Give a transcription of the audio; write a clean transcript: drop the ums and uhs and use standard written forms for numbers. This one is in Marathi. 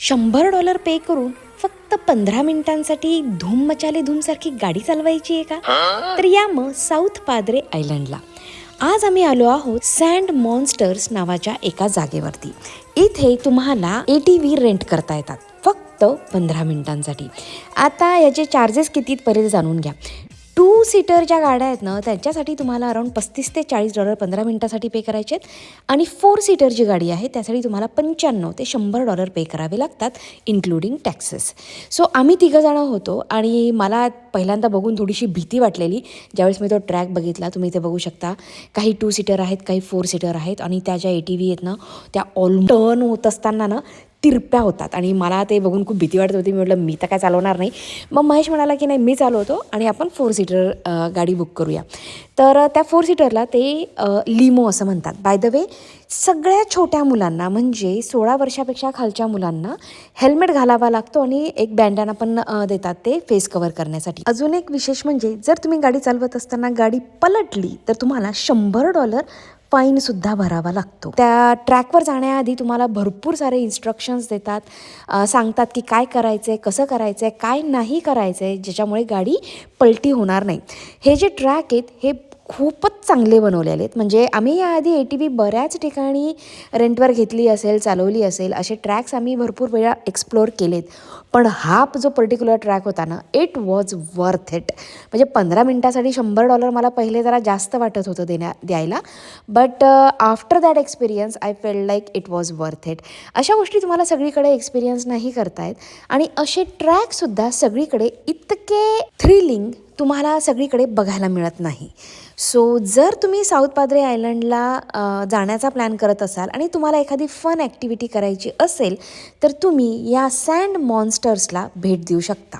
$100 पे करून फक्त 15 मिनिटांसाठी धूम मचाले धूमसारखी गाडी चालवायची आहे का? तर या मग साऊथ पाद्रे आयलंडला. आज आम्ही आलो आहोत सँड मॉन्स्टर्स नावाच्या एका जागेवरती. इथे तुम्हाला ATV रेंट करता येतात फक्त 15 मिनिटांसाठी. आता याचे चार्जेस कितीपर्यंत जाणून घ्या. 2 सीटरच्या गाड्या आहेत ना, त्यांच्यासाठी तुम्हाला अराउंड $35 ते $40 15 मिनिटासाठी पे करायचे आहेत. आणि 4 सीटरची गाडी आहे त्यासाठी तुम्हाला $95 ते $100 पे करावे लागतात इन्क्लुडिंग टॅक्सेस. सो आम्ही 3 जणं होतो आणि मला पहिल्यांदा बघून थोडीशी भीती वाटलेली ज्यावेळेस मी तो ट्रॅक बघितला. तुम्ही इथे बघू शकता काही 2 सीटर आहेत, काही 4 सीटर आहेत आणि त्या ज्या ATV आहेत ना त्या ऑल टर्न होत असताना ना तिरप्या होतात आणि मला ते बघून खूप भीती वाटत होती. मी म्हटलं मी तर काय चालवणार नाही. मग महेश म्हणाला की नाही मी चालवतो आणि आपण 4 सीटर गाडी बुक करूया. तर त्या 4 सीटरला ते लिमो असं म्हणतात. बाय द वे सगळ्या छोट्या मुलांना म्हणजे 16 वर्षापेक्षा खालच्या मुलांना हेल्मेट घालावा लागतो आणि एक बँडाना पण देतात ते फेस कव्हर करण्यासाठी. अजून एक विशेष म्हणजे जर तुम्ही गाडी चालवत असताना गाडी पलटली तर तुम्हाला $100 फाईनसुद्धा भरावा लागतो. त्या ट्रॅकवर जाण्याआधी तुम्हाला भरपूर सारे इन्स्ट्रक्शन्स देतात, सांगतात की काय करायचं आहे, कसं करायचं आहे, काय नाही करायचं आहे, ज्याच्यामुळे गाडी पलटी होणार नाही. हे जे ट्रॅक आहेत हे खूपच चांगले बनवलेले आहेत. म्हणजे आम्ही याआधी ATV बऱ्याच ठिकाणी रेंटवर घेतली असेल, चालवली असेल, असे ट्रॅक्स आम्ही भरपूर वेळा एक्सप्लोअर केलेत. पण हा जो पर्टिक्युलर ट्रॅक होता ना इट वॉज वर्थ इट. म्हणजे 15 मिनिटासाठी $100 मला पहिले जरा जास्त वाटत होतं द्यायला. But after that experience I failed like it was worth it. अशा गोष्टी तुम्हाला सगळीकडे एक्सपिरियन्स नाही करतायत आणि असे ट्रॅकसुद्धा सगळीकडे इतके थ्रिलिंग तुम्हाला सगळीकडे बघायला मिळत नाही. सो जर तुम्ही साऊथ पाद्रे आयलंडला जाण्याचा प्लॅन करत असाल आणि तुम्हाला एखादी फन ॲक्टिव्हिटी करायची असेल तर तुम्ही या सँड मॉन्स्टर्सला भेट देऊ शकता.